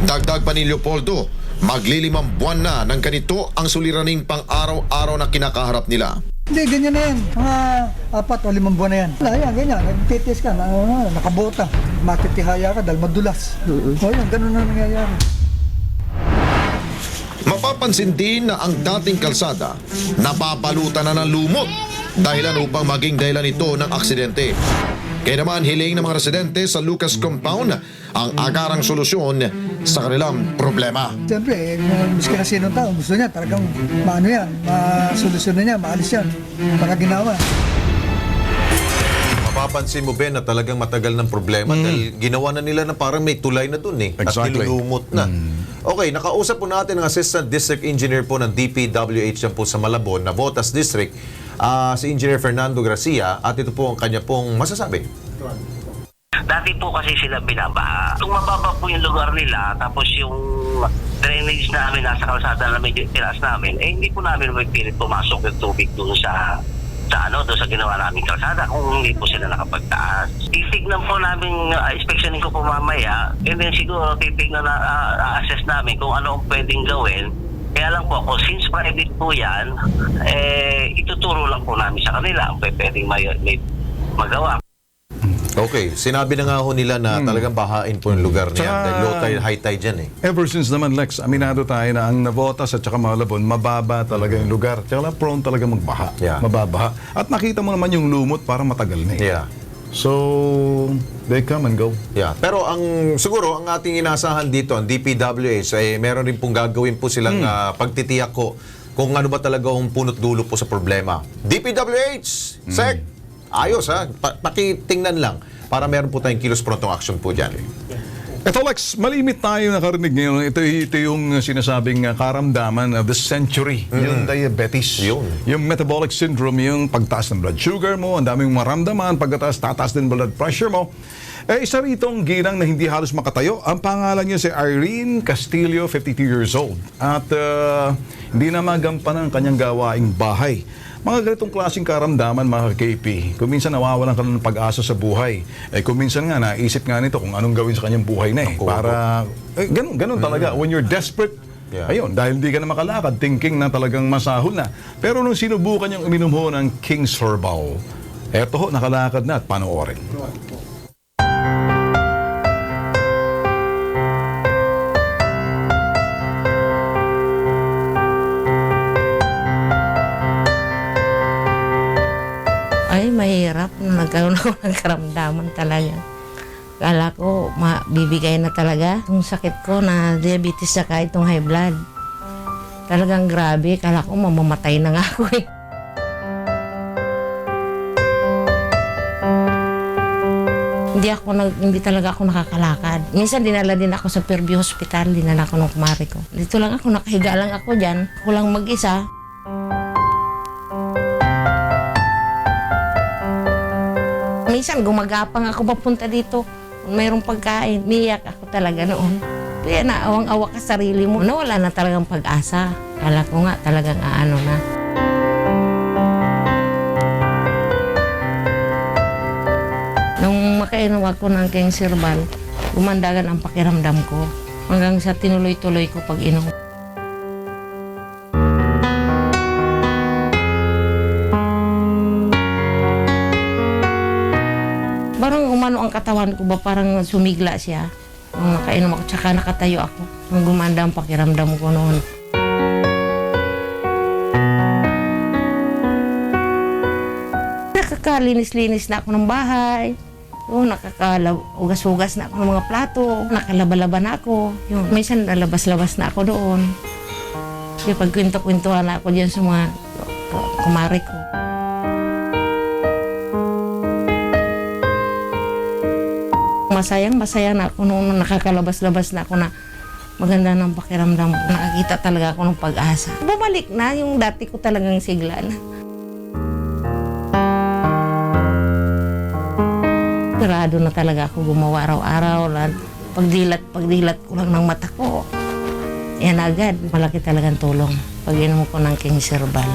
Dagdag pa ni Leopoldo, maglilimang buwan na ng ganito ang suliraning pang-araw-araw na kinakaharap nila. Hindi, ganyan na yan. Mga 4 o 5 buwan na yan. Wala yan, ganyan. Nagtitis ka, nakabota. Matitihaya ka dahil madulas. O yan, ganun na nangyayari. Mapapansin din na ang dating kalsada napapalutan na ng lumot dahilan upang maging dahilan ito ng aksidente. Kaya naman hiling ng mga residente sa Lucas Compound ang agarang solusyon sa kanilang problema. Siyempre, miski na sinong tao, gusto niya talagang masolusyonan niya, maalis yan. Para ginawa. Mapapansin mo, Ben, na talagang matagal ng problema dahil ginawa na nila na parang may tulay na dun at nilulumot na. Okay, nakausap po natin ang Assistant District Engineer po ng DPWH yan po sa Malabon, Navotas District, si Engineer Fernando Gracia, at ito po ang kanya pong masasabi. Dati po kasi sila binabaha. Kung mababa po yung lugar nila, tapos yung drainage namin nasa kalsada na medyo tiraas namin, hindi po namin magpilit pumasok yung tubig doon sa doon sa ginawa naming kalsada kung hindi po sila nakapagtaas. Titignan po namin, inspectionin ko po mamaya, and then siguro titignan na assess namin kung ano ang pwedeng gawin. Kaya lang po ako, since private po yan, ituturo lang po namin sa kanila ang pwedeng may magawa. Okay, sinabi na nga ho nila na talagang bahain po yung lugar niya. Tsaka- Dahil low tide, high tide dyan eh. Ever since naman, Lex, aminado tayo na ang Navotas at saka Malabon, mababa talaga yung lugar. Tsaka prone talaga magbaha. Yeah. Mababaha. At nakita mo naman yung lumot para matagal na eh. Yeah. So, they come and go. Yeah. Pero siguro ang ating inasahan dito, ang DPWH, meron rin pong gagawin po silang pagtitiyak ko kung ano ba talaga ang punot dulo po sa problema. DPWH, SEC, ayos ha, pakitingnan lang para meron po tayong kilos prontong action po dyan. Ito, Lex, malimit tayo nakarinig ngayon. Ito yung sinasabing karamdaman of the century. Yung diabetes. Yung metabolic syndrome, yung pagtaas ng blood sugar mo, ang daming maramdaman, pagkataas, tataas din blood pressure mo. Isa ritong ginang na hindi halos makatayo. Ang pangalan niya si Irene Castillo, 52 years old. At hindi na magampan ang kanyang gawaing bahay. Mga ganitong klaseng karamdaman, mga KP, kung minsan nawawalan ka ng pag-asa sa buhay. Kung minsan nga, naisip nga nito kung anong gawin sa kanyang buhay na eh. Ganun talaga. When you're desperate, ayun, dahil hindi ka na makalakad, thinking na talagang masahol na. Pero nung sinubukan niyang uminom ho ng King's Herbal, eto ho, nakalakad na at panoorin. Ay, mahirap. Nagkaroon ako ng karamdaman talaga. Kala ko, mabibigay na talaga itong sakit ko na diabetes saka itong high blood. Talagang grabe. Kala ko mamamatay na nga ako eh. Hindi talaga ako nakakalakad. Minsan dinala din ako sa Fairview Hospital, dinala ko ng kumari ko. Dito lang ako, nakahiga lang ako dyan. Ako lang mag-isa. Minsan gumagapang ako papunta dito. Kung mayroong pagkain, miyak ako talaga noon. Kaya naawang-awa ka sarili mo. Nawala na talagang pag-asa. Kala ko nga talagang aano na. Nung makainom ako ng King's Herbal, gumandagan ang pakiramdam ko. Hanggang sa tinuloy-tuloy ko pag-inom. Parang umano ang katawan ko ba, parang sumigla siya. Nung nakainom ako, tsaka nakatayo ako. Nung gumanda ang pakiramdam ko noon. Nakakalinis-linis na ako ng bahay. Nakakaugas-ugas na ako ng mga plato. Nakalaba-laba na ako. Minsan nalabas-labas na ako doon. Kaya pagkwento-kwentuhan na ako dyan sa mga kumari ko. Masaya na ako noon, nakakalabas-labas na ako na maganda ng pakiramdam. Nakakita talaga ako ng pag-asa. Bumalik na yung dati ko talagang sigla na. Pirado na talaga ako gumawa araw-araw. Pagdilat ko lang ng mata ko. Yan agad, malaki talagang tulong. Pag inom ko ng King's Herbal.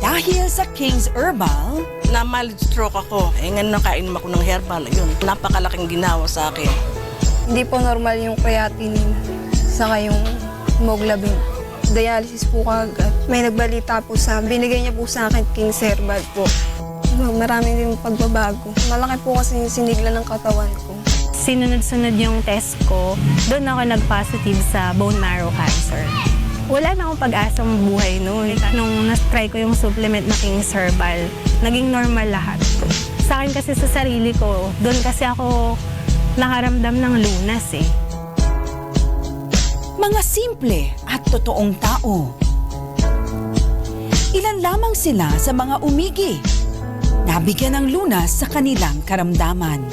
Dahil sa King's Herbal, na-mild stroke ako. Ngayon nakainom ako ng herbal. Ayun, napakalaking ginawa sa akin. Hindi po normal yung creatinine, saka yung hemoglobin. Dialysis po kagad. May nagbalita po binigay niya po sa akin King's Herbal po. Marami din pagbabago. Malaki po kasi yung sinigla ng katawan ko. Sinunod-sunod yung test ko, doon ako nag-positive sa bone marrow cancer. Wala na akong pag-asang buhay noon. Nung na-try ko yung supplement na King's Herbal, naging normal lahat. Sa akin kasi sa sarili ko, doon kasi ako nakaramdam ng lunas eh. Mga simple at totoong tao. Ilan lamang sila sa mga umigi. Nabigyan ng lunas sa kanilang karamdaman.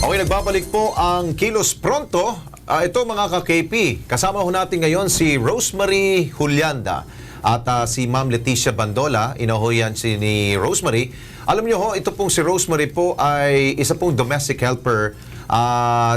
Okay, nagbabalik po ang Kilos Pronto. Ito mga ka-KP, kasama ho natin ngayon si Rosemary Julianda at si Ma'am Leticia Bandola. Inahoyan si ni Rosemary. Alam niyo ho, ito pong si Rosemary po ay isa pong domestic helper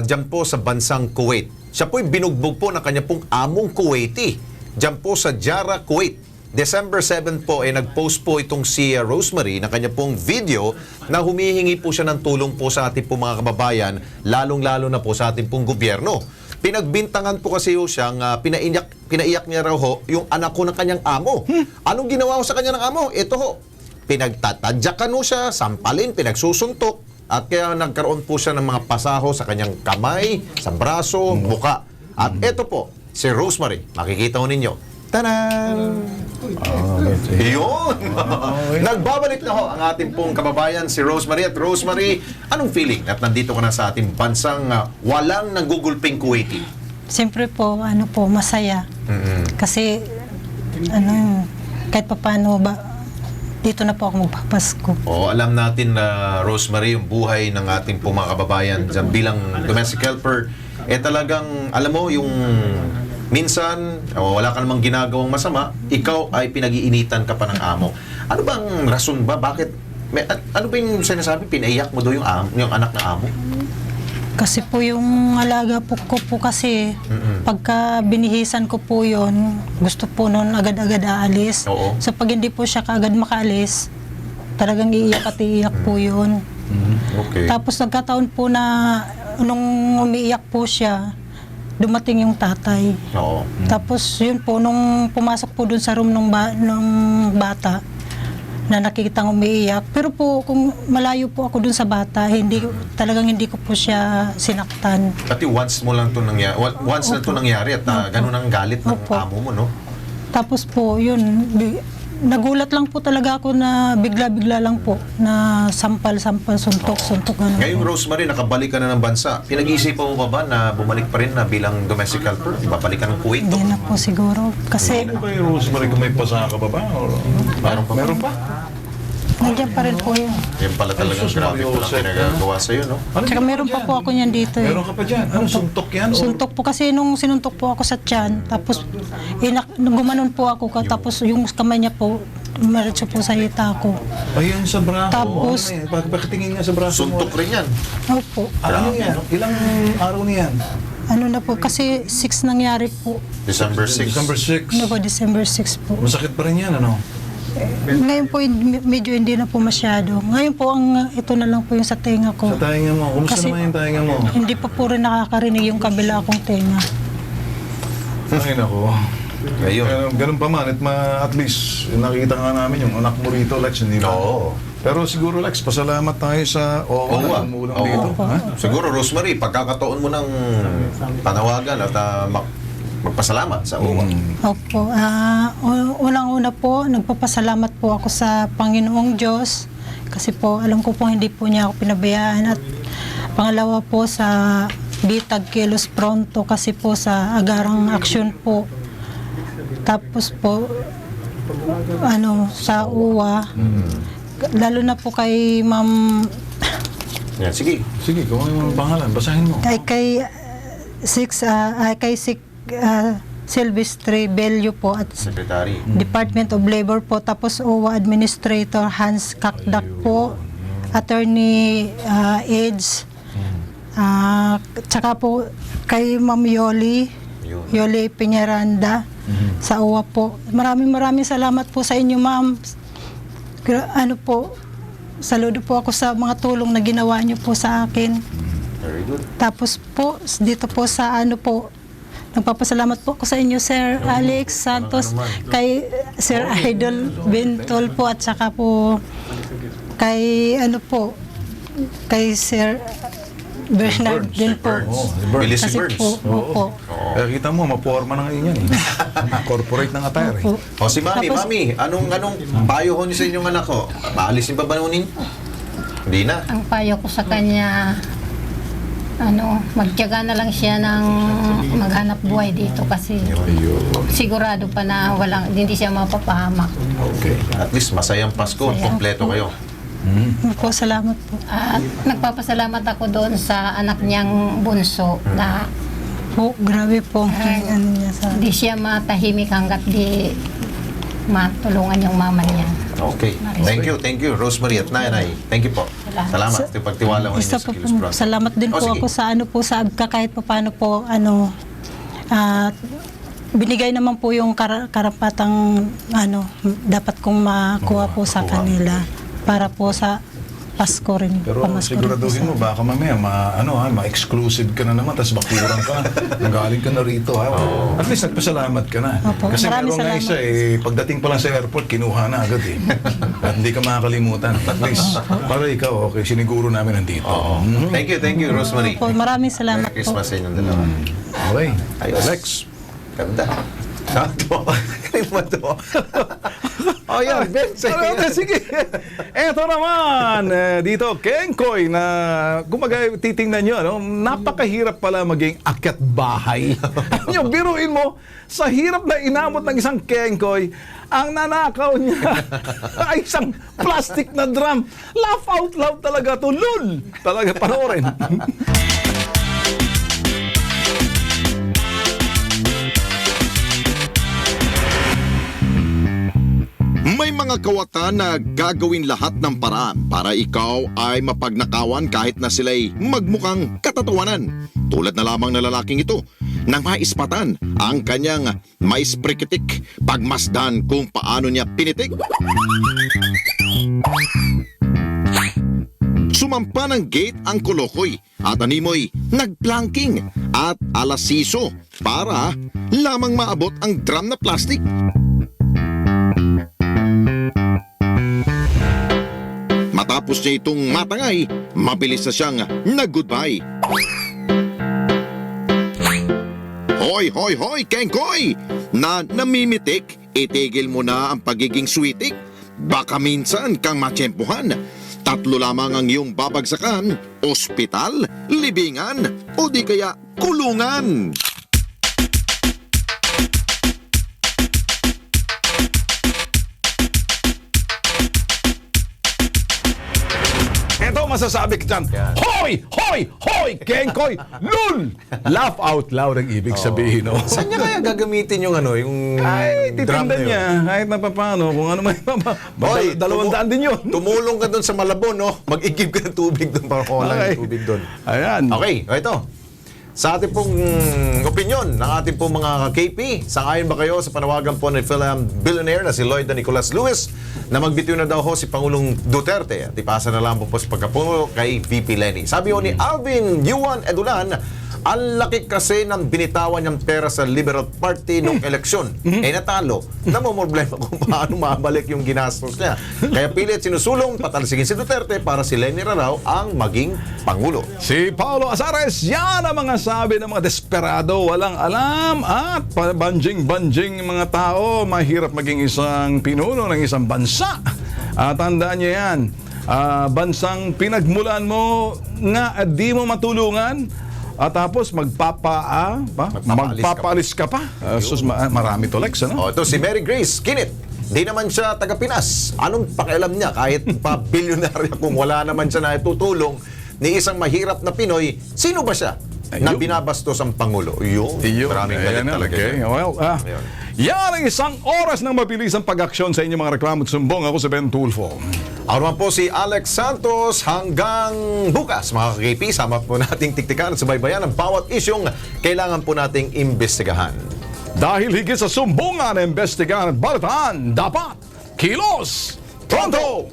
dyan po sa bansang Kuwait. Siya po'y binugbog po ng kanya pong among Kuwaiti dyan po sa Jara, Kuwait. December 7 po ay nag-post po itong si Rosemary na kanya pong video na humihingi po siya ng tulong po sa ating pong mga kababayan, lalong-lalo na po sa ating pong gobyerno. Pinagbintangan po kasi ho siyang pinaiyak niya raw ho yung anak ko ng kanyang amo. Anong ginawa ho sa kanya ng amo? Ito ho, pinagtatadyakan ho siya, sampalin, pinagsusuntok, at kaya nagkaroon po siya ng mga pasaho sa kanyang kamay, sa braso, muka. At ito po, si Rosemary, makikita ho ninyo. Tanan! Yun! Nagbabalik na ho ang ating pong kababayan si Rosemary. At Rosemary, anong feeling at nandito ka na sa ating bansang walang nagugulping Kuwaiti? Siyempre po, masaya. Kasi, kahit paano ba, dito na po ako magpapasko. Oo, alam natin na Rosemary, yung buhay ng ating pong mga kababayan dyan bilang domestic helper, talagang, alam mo, yung minsan, wala ka namang ginagawang masama, ikaw ay pinag-iinitan ka pa ng amo. Ano bang rason ba? Bakit? Ano ba yung sinasabi? Pinaiyak mo daw yung anak na amo? Kasi po yung alaga ko po kasi, pagka binihisan ko po yun, gusto po nun agad-agad aalis. Oo. So pag hindi po siya kaagad makaalis, talagang iiyak at iiyak po yun. Okay. Tapos nagkataon po na nung umiiyak po siya, dumating yung tatay. Oo. Tapos yun po, nung pumasok po dun sa room ng bata, na nakikitang umiiyak. Pero po, kung malayo po ako dun sa bata, talagang hindi ko po siya sinaktan. Pati once na to nangyari at ganun ang galit ng amo mo, no? Tapos po, yun, nagulat lang po talaga ako na bigla-bigla lang po na sampal, suntok. Ano. Ngayong Rosemary, nakabalik ka na ng bansa. Pinag-iisipan mo ba na bumalik pa rin na bilang domestic helper? Babalik ka ng Kuwait? Hindi na po siguro. Kasi Ano ba yung Rosemary kung may pasa ka ba ba? Meron pa? nandiyan pa rin po yun. Yan pala talagang grabe po lang pinagagawa sa'yo, no? Tsaka meron pa po ako niyan dito. Meron ka pa dyan? Ano, suntok yan? Suntok po kasi nung sinuntok po ako sa tiyan, tapos gumanon po ako, tapos yung kamay niya po, umaritso po sa hita ko. Ayun sa braso. Tapos, Pakitingin nga sa braso mo. Suntok rin yan. Opo. Ano yan? Ilang araw niyan? Ano na po, kasi 6 nangyari po. December 6. December 6. Ano po, December 6 po. Masakit pa rin yan, ano? Ngayon po, medyo hindi na po masyado. Ngayon po, ito na lang po yung sa tenga ko. Sa tainga mo. Kumusta Kasi naman yung tainga mo? Hindi pa po rin nakakarinig yung kabila akong tenga. Ay, nako. Ayun. Ganun pa man, at least nakikita nga namin yung anak mo rito, Lex, hindi ba? Oo. Pero siguro, Lex, pasalamat tayo sa OWA na tumulong dito. Ha? Siguro, Rosemary, pagkakataon mo ng panawagan at magpasalamat sa OWA. Opo. Unang-una po, nagpapasalamat po ako sa Panginoong Diyos kasi po alam ko po hindi po niya ako pinabayaan. At pangalawa po sa Bitag Kilos Pronto kasi po sa agarang aksyon po. Tapos po, sa UWA, lalo na po kay Ma'am... Yan, sige. Sige, kung ano yung pangalan, basahin mo. Kay Silvestre Bello po at Secretary. Department of Labor po, tapos OWA Administrator Hans Kakdak po, Attorney Eds, tsaka po kay Ma'am Yoli Peñaranda sa OWA po. Maraming salamat po sa inyo, Ma'am. Saludo po ako sa mga tulong na ginawa niyo po sa akin. Very good. Tapos po, dito po sa nagpapasalamat po ako sa inyo, Sir Alex Santos, kay Sir Idol Bentol po, at saka po kay kay Sir Bernard din po. Billy si Kasi Burns. po, opo. Eh, kita mo, maporma na ngayon yan. Corporate ng attire. Opo. O si Mami, Tapos- anong payo ho niyo sa inyong anak ko? Maalisin pa ba ninyo? Hindi na. Ang payo ko sa kanya, magtiyaga na lang siya ng maghanap buhay dito kasi sigurado pa na hindi siya mapapahamak. Okay. At least masayang Pasko, kompleto kayo. Po, salamat po. At nagpapasalamat ako doon sa anak niyang bunso na Po, grabe po. Ano niya sa... di siya matahimik hanggat di matulungan yung mama niya. Okay. Thank you, Rosemary at Nanay. Thank you po. Salamat sa pagtiwala mo Isa sa po Kilos Pronto. salamat din po sige. ako sa ano po, sa kahit pa paano po, binigay naman po yung karapatang dapat kong makuha po sa kanila para po sa Pasko rin. Pero pamasko rin po siguraduhin mo, baka mamaya ma-exclusive ka na naman, tapos bakurang ka. Nanggaling ka na rito, ha? At least nagpasalamat ka na. Opo, Kasi maraming meron nga isa, pagdating pa lang sa airport, kinuha na agad eh. At hindi ka makakalimutan. At least, para ikaw, okay, siniguro namin nandito. Thank you, Rosemary. Po, maraming salamat Merry po. Christmas sa inyong dalawa. Okay. Ayos. Lex. Ganda. Sakto. Galing mo to. Oh, yan. Ben, Sige. Eto naman, dito, Kengkoy, na kumbaga titingnan nyo, napakahirap pala maging akyat bahay. Yung biruin mo, sa hirap na inamot ng isang Kengkoy, ang nanakaw niya ay isang plastic na drum. Laugh out loud talaga to, lul! Talaga, panoorin. May mga kawatan na gagawin lahat ng paraan para ikaw ay mapagnakawan kahit na sila'y magmukhang katatawanan. Tulad na lamang na lalaking ito nang maispatan ang kanyang maisprikitik pagmasdan kung paano niya pinitik. Sumampa ng gate ang kolokoy at animoy nagplanking at alasiso para lamang maabot ang drum na plastic. Matapos niya itong matangay, mabilis na siyang nag-goodbye. Hoy, Kengkoy! Na namimitik, itigil mo na ang pagiging sweetik. Baka minsan kang matsyempuhan. 3 lamang ang iyong babagsakan, ospital, libingan, o di kaya kulungan. Ito masasabi ko dyan, Hoy, Kengkoy, lul! Laugh out loud ang ibig sabihin. No? Saan niya kaya gagamitin yung yung Ay, drum na titindan yun? niya, kahit na paano, kung ano may 200 din yun. Tumulong ka doon sa Malabon, no? Mag-igib ka ng tubig doon para kuha lang Okay. yung tubig doon. Ayan. Okay, ito. Sa ating pong opinion ng ating pong mga KP, sangayon ba kayo sa panawagan po ng Philippine billionaire na si Lloyd Nicolas Lewis na magbitiw na daw ho si Pangulong Duterte at ipasa na lang po sa pagkapuno kay VP Lenny. Sabi ho ni Alvin Yuan Edulan, ang laki kasi ng binitawan niyang pera sa Liberal Party nung eleksyon. Natalo. Namomroblema kung paano mabalik yung ginastos niya. Kaya pilit sinusulong patalsigin si Duterte para si Lenny raw ang maging Pangulo. Si Paulo Azares, yan ang mga sabi ng mga desperado, walang alam at banjing-banjing mga tao. Mahirap maging isang pinuno ng isang bansa. At tandaan niyo yan, bansang pinagmulan mo nga at di mo matulungan, at tapos magpapaalis ka pa. Marami to, Lex, ano? Ito si Mary Grace Kinit. Di naman siya taga-Pinas. Anong pakialam niya kahit pa bilyonarya kung wala naman siya na tutulong ni isang mahirap na Pinoy, sino ba siya na binabastos ang Pangulo? Maraming galit talaga siya. Well, yan ang isang oras ng mabilisang pag-aksyon sa inyong mga reklamo at sumbong. Ako si Ben Tulfo. Ako naman po si Alex Santos. Hanggang bukas, mga ka-KP, sama po nating tiktikan at subaybayan ang bawat isyong kailangan po nating imbestigahan. Dahil higit sa sumbungan, imbestigahan at balitaan, dapat kilos pronto!